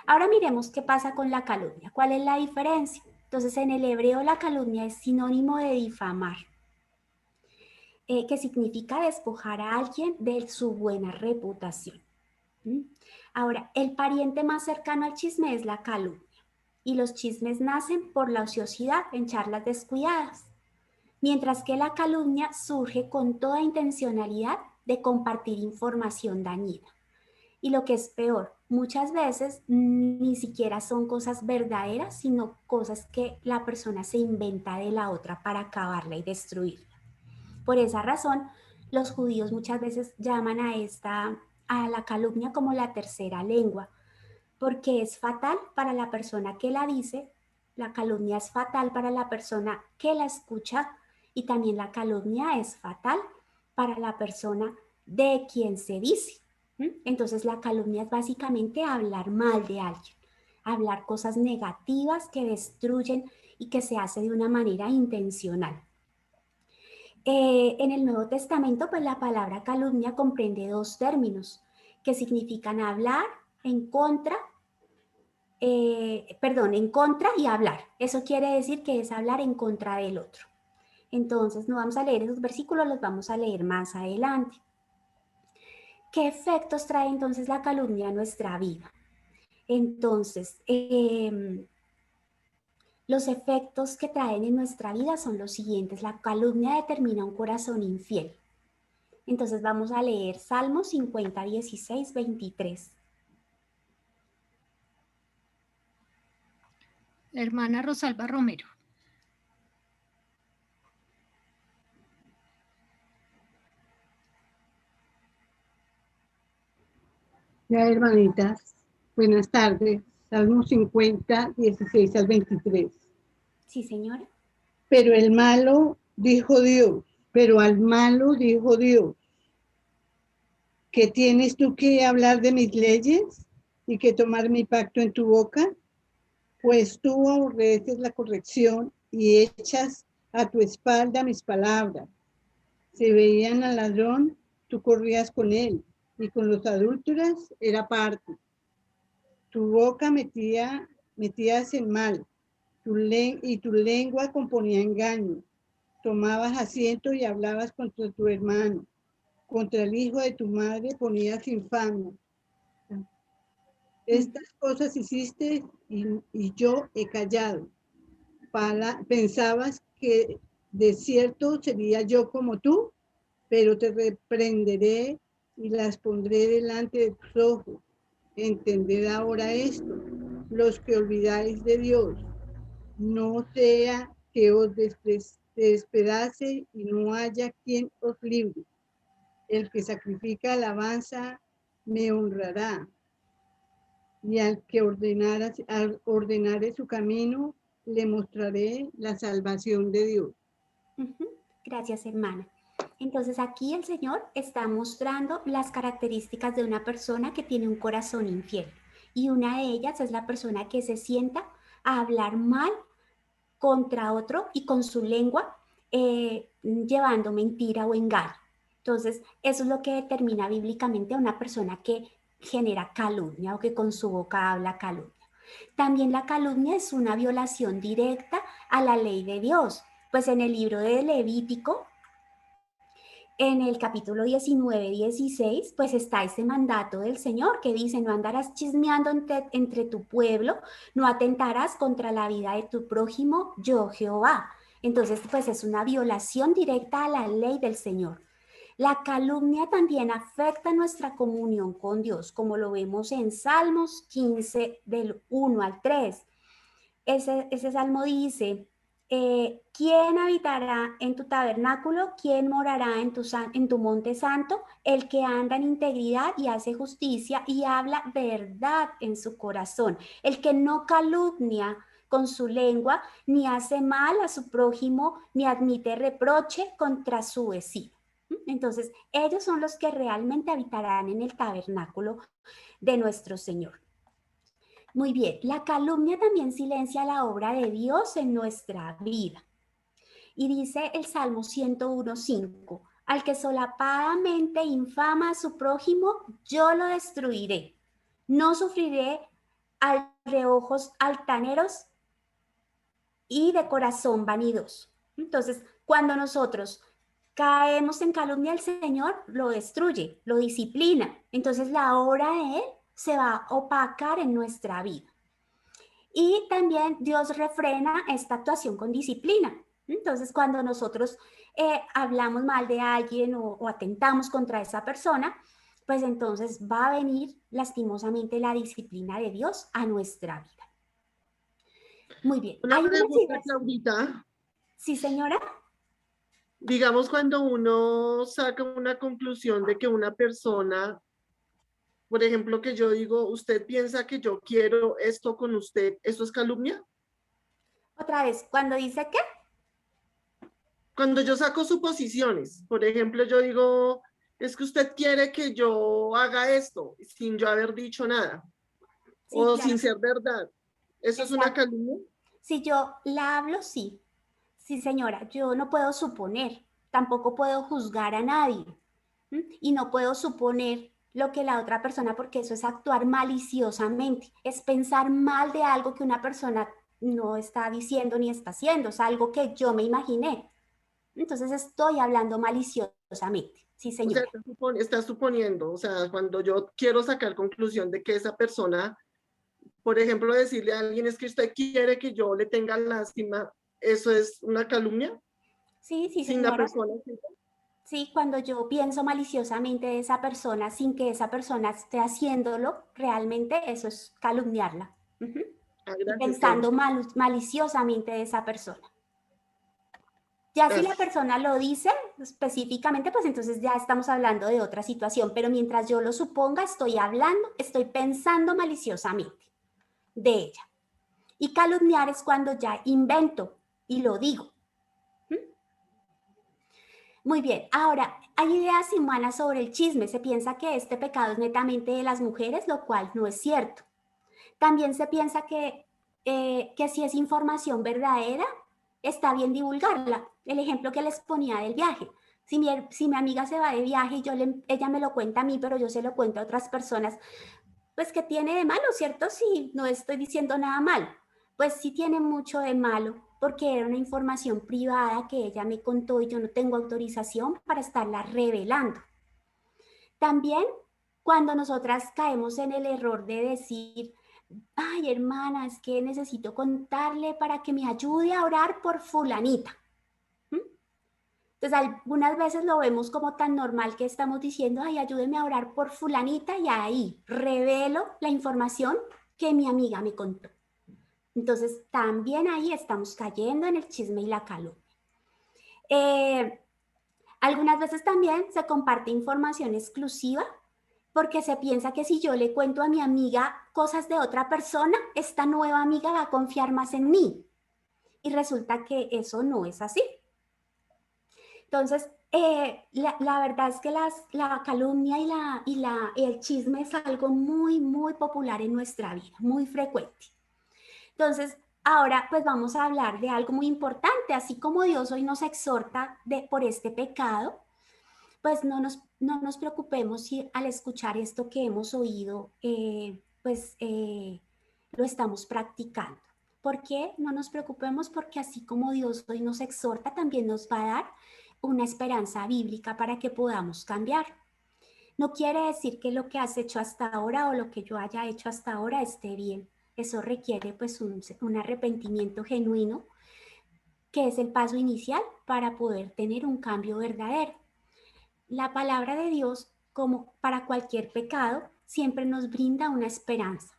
Ahora miremos qué pasa con la calumnia. ¿Cuál es la diferencia? Entonces, en el hebreo la calumnia es sinónimo de difamar, que significa despojar a alguien de su buena reputación. Ahora, el pariente más cercano al chisme es la calumnia. Y los chismes nacen por la ociosidad en charlas descuidadas, mientras que la calumnia surge con toda intencionalidad de compartir información dañina. Y lo que es peor, muchas veces ni siquiera son cosas verdaderas, sino cosas que la persona se inventa de la otra para acabarla y destruirla. Por esa razón, los judíos muchas veces llaman a la calumnia como la tercera lengua, porque es fatal para la persona que la dice, la calumnia es fatal para la persona que la escucha y también la calumnia es fatal para la persona de quien se dice. Entonces la calumnia es básicamente hablar mal de alguien, hablar cosas negativas que destruyen y que se hace de una manera intencional. En el Nuevo Testamento, pues la palabra calumnia comprende dos términos que significan hablar en contra y hablar. Eso quiere decir que es hablar en contra del otro. Entonces, no vamos a leer esos versículos, los vamos a leer más adelante. ¿Qué efectos trae entonces la calumnia a nuestra vida? Entonces, los efectos que traen en nuestra vida son los siguientes. La calumnia determina un corazón infiel. Entonces, vamos a leer Salmos 50, 16, 23. Hermana Rosalba Romero. Ya, hermanitas, buenas tardes. Salmo 50, 16 al 23. Sí, señora. Pero al malo dijo Dios, ¿qué tienes tú que hablar de mis leyes y que tomar mi pacto en tu boca? Pues tú aborreces la corrección y echas a tu espalda mis palabras. Si veían al ladrón, tú corrías con él, y con los adúlteros era parte. Tu boca metías en mal, y tu lengua componía engaño. Tomabas asiento y hablabas contra tu hermano. Contra el hijo de tu madre ponías infamia. Estas cosas hiciste y yo he callado. Pensabas que de cierto sería yo como tú, pero te reprenderé y las pondré delante de tus ojos. Entended ahora esto, los que olvidáis de Dios, no sea que os despedace y no haya quien os libre. El que sacrifica alabanza me honrará, y al que ordenare su camino, le mostraré la salvación de Dios. Gracias, hermana. Entonces aquí el Señor está mostrando las características de una persona que tiene un corazón infiel. Y una de ellas es la persona que se sienta a hablar mal contra otro y con su lengua llevando mentira o engaño. Entonces, eso es lo que determina bíblicamente a una persona que genera calumnia o que con su boca habla calumnia. También la calumnia es una violación directa a la ley de Dios. Pues en el libro de Levítico, en el capítulo 19-16, pues está ese mandato del Señor que dice: no andarás chismeando entre tu pueblo, no atentarás contra la vida de tu prójimo, yo Jehová. Entonces, pues es una violación directa a la ley del Señor. La calumnia también afecta nuestra comunión con Dios, como lo vemos en Salmos 15, del 1 al 3. Ese salmo dice: ¿quién habitará en tu tabernáculo? ¿Quién morará en tu monte santo? El que anda en integridad y hace justicia y habla verdad en su corazón. El que no calumnia con su lengua, ni hace mal a su prójimo, ni admite reproche contra su vecino. Entonces, ellos son los que realmente habitarán en el tabernáculo de nuestro Señor. Muy bien, la calumnia también silencia la obra de Dios en nuestra vida. Y dice el Salmo 101:5, al que solapadamente infama a su prójimo, yo lo destruiré. No sufriré de ojos altaneros y de corazón vanidoso. Entonces, cuando nosotros caemos en calumnia, el Señor lo destruye, lo disciplina. Entonces, la obra de Él se va a opacar en nuestra vida. Y también Dios refrena esta actuación con disciplina. Entonces, cuando nosotros hablamos mal de alguien o atentamos contra esa persona, pues entonces va a venir lastimosamente la disciplina de Dios a nuestra vida. Muy bien. Una pregunta, Claudita. Sí, señora. Digamos, cuando uno saca una conclusión de que una persona, por ejemplo, que yo digo, usted piensa que yo quiero esto con usted, ¿eso es calumnia? Otra vez, ¿cuando dice qué? Cuando yo saco suposiciones, por ejemplo, yo digo, es que usted quiere que yo haga esto sin yo haber dicho nada, sí, o claro, sin ser verdad. ¿Eso es una calumnia? Si yo la hablo, sí. Sí, señora, yo no puedo suponer, tampoco puedo juzgar a nadie. Y no puedo suponer lo que la otra persona, porque eso es actuar maliciosamente, es pensar mal de algo que una persona no está diciendo ni está haciendo, es algo que yo me imaginé. Entonces estoy hablando maliciosamente. Sí, señora. O sea, está suponiendo, o sea, cuando yo quiero sacar conclusión de que esa persona, por ejemplo, decirle a alguien es que usted quiere que yo le tenga lástima, ¿eso es una calumnia? Sí, sí, sin la persona. Sí, cuando yo pienso maliciosamente de esa persona sin que esa persona esté haciéndolo, realmente eso es calumniarla. Y pensando maliciosamente de esa persona. Ya si la persona lo dice específicamente, pues entonces ya estamos hablando de otra situación, pero mientras yo lo suponga, estoy pensando maliciosamente de ella. Y calumniar es cuando ya invento y lo digo. Muy bien, ahora hay ideas humanas sobre el chisme. Se piensa que este pecado es netamente de las mujeres, lo cual no es cierto. También se piensa que si es información verdadera, está bien divulgarla. El ejemplo que les ponía del viaje. Si mi amiga se va de viaje y ella me lo cuenta a mí, pero yo se lo cuento a otras personas, pues ¿qué tiene de malo, cierto? Si no estoy diciendo nada malo. Pues sí tiene mucho de malo, porque era una información privada que ella me contó y yo no tengo autorización para estarla revelando. También cuando nosotras caemos en el error de decir, ay, hermana, es que necesito contarle para que me ayude a orar por fulanita. Entonces, algunas veces lo vemos como tan normal que estamos diciendo, ay, ayúdeme a orar por fulanita, y ahí revelo la información que mi amiga me contó. Entonces, también ahí estamos cayendo en el chisme y la calumnia. Algunas veces también se comparte información exclusiva porque se piensa que si yo le cuento a mi amiga cosas de otra persona, esta nueva amiga va a confiar más en mí. Y resulta que eso no es así. Entonces, la verdad es que la calumnia y el chisme es algo muy, muy popular en nuestra vida, muy frecuente. Entonces, ahora pues vamos a hablar de algo muy importante. Así como Dios hoy nos exhorta por este pecado, pues no nos preocupemos si al escuchar esto que hemos oído, lo estamos practicando. ¿Por qué? No nos preocupemos, porque así como Dios hoy nos exhorta, también nos va a dar una esperanza bíblica para que podamos cambiar. No quiere decir que lo que has hecho hasta ahora o lo que yo haya hecho hasta ahora esté bien. Eso requiere pues un arrepentimiento genuino, que es el paso inicial para poder tener un cambio verdadero. La palabra de Dios, como para cualquier pecado, siempre nos brinda una esperanza.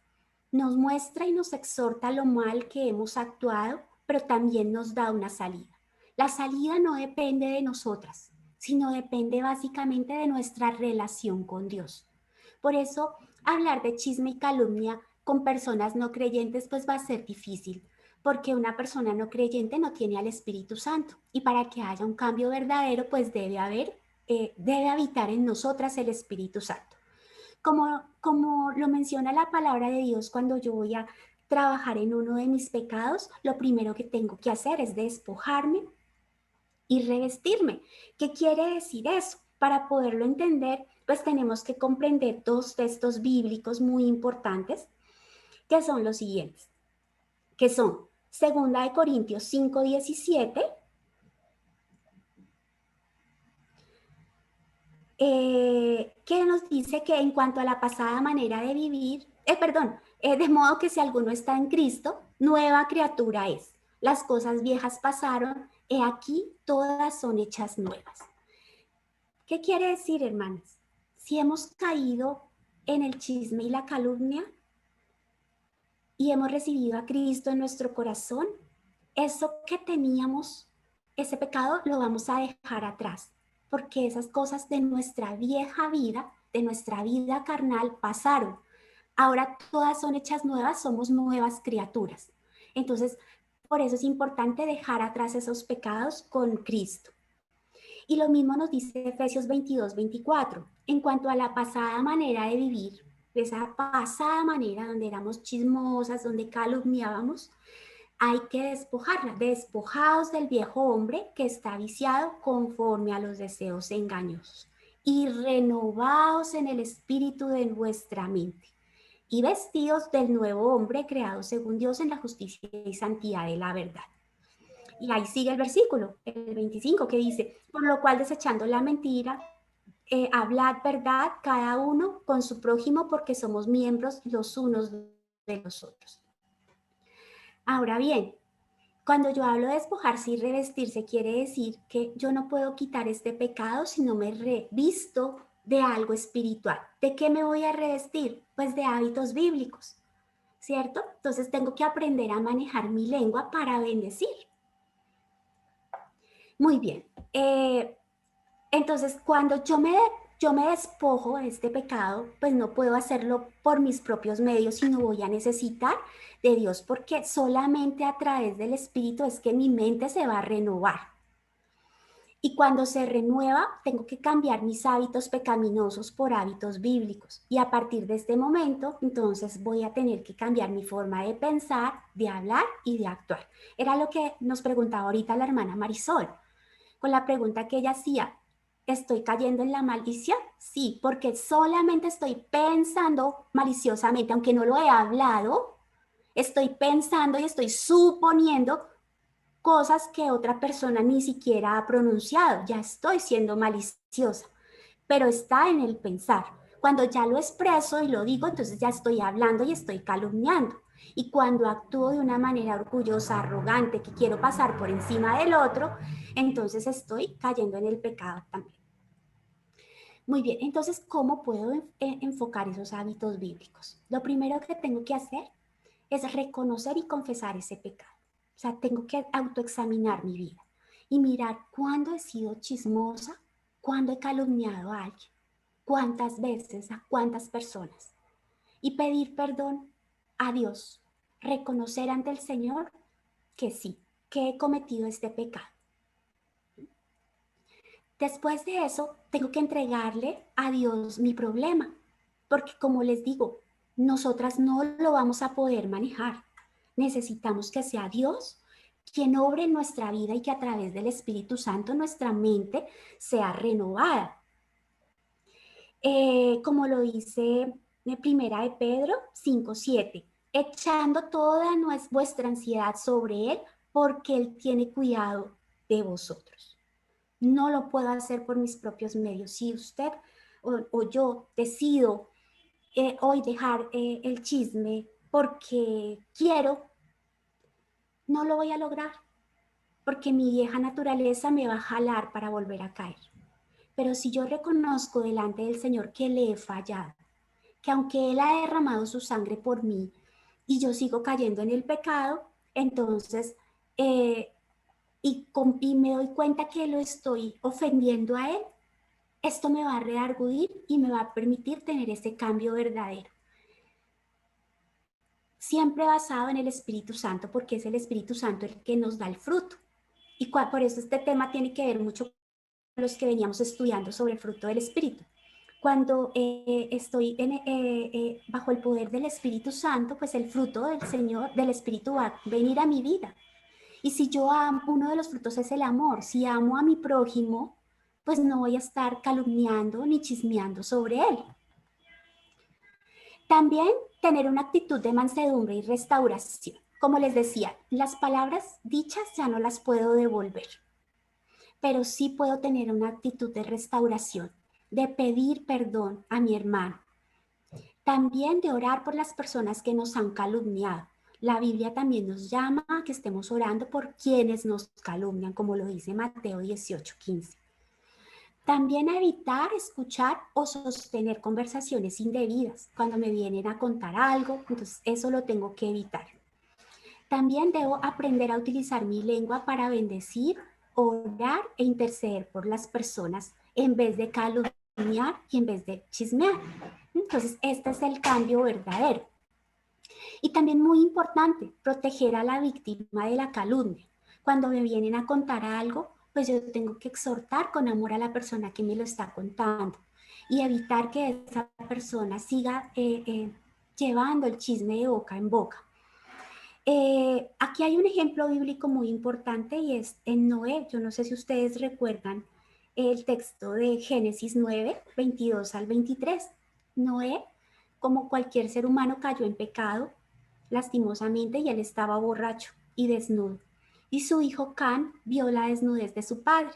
Nos muestra y nos exhorta lo mal que hemos actuado, pero también nos da una salida. La salida no depende de nosotras, sino depende básicamente de nuestra relación con Dios. Por eso, hablar de chisme y calumnia con personas no creyentes pues va a ser difícil, porque una persona no creyente no tiene al Espíritu Santo, y para que haya un cambio verdadero pues debe habitar en nosotras el Espíritu Santo. Como lo menciona la palabra de Dios, cuando yo voy a trabajar en uno de mis pecados, lo primero que tengo que hacer es despojarme y revestirme. ¿Qué quiere decir eso? Para poderlo entender, pues tenemos que comprender dos textos bíblicos muy importantes, que son los siguientes, que son 2 Corintios 5:17, que nos dice que en cuanto a la pasada manera de vivir, de modo que si alguno está en Cristo, nueva criatura es. Las cosas viejas pasaron, he aquí todas son hechas nuevas. ¿Qué quiere decir, hermanas? Si hemos caído en el chisme y la calumnia y hemos recibido a Cristo en nuestro corazón, eso que teníamos, ese pecado lo vamos a dejar atrás, porque esas cosas de nuestra vieja vida, de nuestra vida carnal, pasaron. Ahora todas son hechas nuevas, somos nuevas criaturas. Entonces, por eso es importante dejar atrás esos pecados con Cristo. Y lo mismo nos dice Efesios 22:24. En cuanto a la pasada manera de vivir, esa pasada manera donde éramos chismosas, donde calumniábamos, hay que despojarla. Despojados del viejo hombre que está viciado conforme a los deseos engañosos, y renovados en el espíritu de vuestra mente, y vestidos del nuevo hombre creado según Dios en la justicia y santidad de la verdad. Y ahí sigue el versículo, el 25, que dice, por lo cual desechando la mentira, hablad verdad cada uno con su prójimo, porque somos miembros los unos de los otros. Ahora bien, cuando yo hablo de despojarse y revestirse, quiere decir que yo no puedo quitar este pecado si no me revisto de algo espiritual. ¿De qué me voy a revestir? Pues de hábitos bíblicos, ¿cierto? Entonces tengo que aprender a manejar mi lengua para bendecir. Muy bien. Entonces, cuando yo me despojo de este pecado, pues no puedo hacerlo por mis propios medios, sino voy a necesitar de Dios, porque solamente a través del Espíritu es que mi mente se va a renovar. Y cuando se renueva, tengo que cambiar mis hábitos pecaminosos por hábitos bíblicos. Y a partir de este momento, entonces voy a tener que cambiar mi forma de pensar, de hablar y de actuar. Era lo que nos preguntaba ahorita la hermana Marisol, con la pregunta que ella hacía. ¿Estoy cayendo en la maldición? Sí, porque solamente estoy pensando maliciosamente, aunque no lo he hablado, estoy pensando y estoy suponiendo cosas que otra persona ni siquiera ha pronunciado. Ya estoy siendo maliciosa, pero está en el pensar. Cuando ya lo expreso y lo digo, entonces ya estoy hablando y estoy calumniando. Y cuando actúo de una manera orgullosa, arrogante, que quiero pasar por encima del otro, entonces estoy cayendo en el pecado también. Muy bien, entonces, ¿cómo puedo enfocar esos hábitos bíblicos? Lo primero que tengo que hacer es reconocer y confesar ese pecado. O sea, tengo que autoexaminar mi vida y mirar cuándo he sido chismosa, cuándo he calumniado a alguien, cuántas veces, a cuántas personas. Y pedir perdón a Dios, reconocer ante el Señor que sí, que he cometido este pecado. Después de eso, tengo que entregarle a Dios mi problema, porque como les digo, nosotras no lo vamos a poder manejar. Necesitamos que sea Dios quien obre en nuestra vida y que a través del Espíritu Santo nuestra mente sea renovada. Como lo dice Primera de Pedro 5:7, echando toda vuestra ansiedad sobre Él, porque Él tiene cuidado de vosotros. No lo puedo hacer por mis propios medios. Si usted o yo decido hoy dejar el chisme porque quiero, no lo voy a lograr, porque mi vieja naturaleza me va a jalar para volver a caer. Pero si yo reconozco delante del Señor que le he fallado, que aunque Él ha derramado su sangre por mí y yo sigo cayendo en el pecado, entonces, y me doy cuenta que lo estoy ofendiendo a Él, esto me va a redarguir y me va a permitir tener ese cambio verdadero. Siempre basado en el Espíritu Santo, porque es el Espíritu Santo el que nos da el fruto. Y por eso este tema tiene que ver mucho con los que veníamos estudiando sobre el fruto del Espíritu. Cuando estoy bajo el poder del Espíritu Santo, pues el fruto del Señor, del Espíritu va a venir a mi vida. Y si yo amo, uno de los frutos es el amor. Si amo a mi prójimo, pues no voy a estar calumniando ni chismeando sobre él. También tener una actitud de mansedumbre y restauración. Como les decía, las palabras dichas ya no las puedo devolver, pero sí puedo tener una actitud de restauración, de pedir perdón a mi hermano. También de orar por las personas que nos han calumniado. La Biblia también nos llama a que estemos orando por quienes nos calumnian, como lo dice Mateo 18:15. También evitar escuchar o sostener conversaciones indebidas. Cuando me vienen a contar algo, entonces eso lo tengo que evitar. También debo aprender a utilizar mi lengua para bendecir, orar e interceder por las personas en vez de calumniar y en vez de chismear. Entonces, este es el cambio verdadero. Y también muy importante, proteger a la víctima de la calumnia. Cuando me vienen a contar algo, pues yo tengo que exhortar con amor a la persona que me lo está contando y evitar que esa persona siga llevando el chisme de boca en boca. Aquí hay un ejemplo bíblico muy importante y es en Noé. Yo no sé si ustedes recuerdan el texto de Génesis 9, 22 al 23. Noé, como cualquier ser humano, cayó en pecado, lastimosamente, y él estaba borracho y desnudo. Y su hijo Can vio la desnudez de su padre.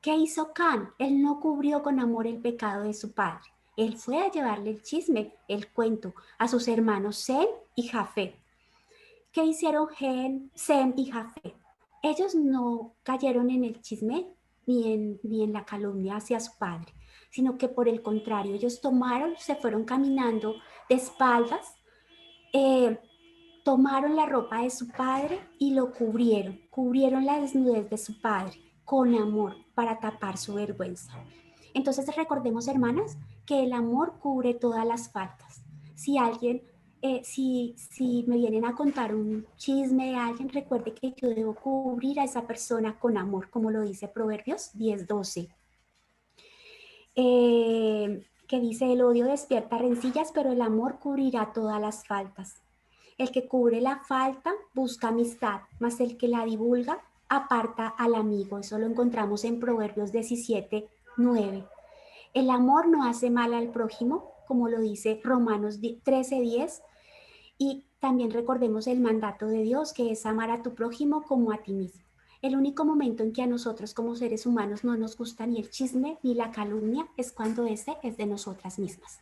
¿Qué hizo Can? Él no cubrió con amor el pecado de su padre. Él fue a llevarle el chisme, el cuento, a sus hermanos Sem y Jafet. ¿Qué hicieron Sem y Jafet? Ellos no cayeron en el chisme ni en la calumnia hacia su padre, sino que por el contrario, ellos se fueron caminando de espaldas, tomaron la ropa de su padre y lo cubrieron la desnudez de su padre con amor para tapar su vergüenza. Entonces recordemos, hermanas, que el amor cubre todas las faltas. Si alguien si me vienen a contar un chisme de alguien, recuerde que yo debo cubrir a esa persona con amor, como lo dice Proverbios 10:12. Que dice, el odio despierta rencillas, pero el amor cubrirá todas las faltas. El que cubre la falta busca amistad, mas el que la divulga aparta al amigo. Eso lo encontramos en Proverbios 17:9. El amor no hace mal al prójimo, como lo dice Romanos 13:10. Y también recordemos el mandato de Dios, que es amar a tu prójimo como a ti mismo. El único momento en que a nosotros como seres humanos no nos gusta ni el chisme ni la calumnia es cuando ese es de nosotras mismas,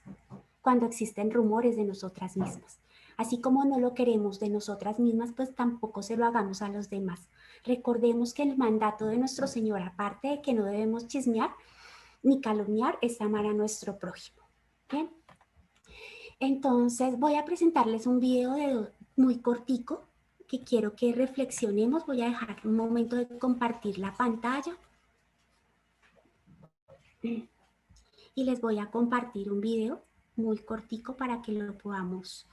cuando existen rumores de nosotras mismas. Así como no lo queremos de nosotras mismas, pues tampoco se lo hagamos a los demás. Recordemos que el mandato de nuestro Señor, aparte de que no debemos chismear ni calumniar, es amar a nuestro prójimo. ¿Bien? Entonces voy a presentarles un video muy cortico que quiero que reflexionemos. Voy a dejar un momento de compartir la pantalla. Y les voy a compartir un video muy cortico para que lo podamos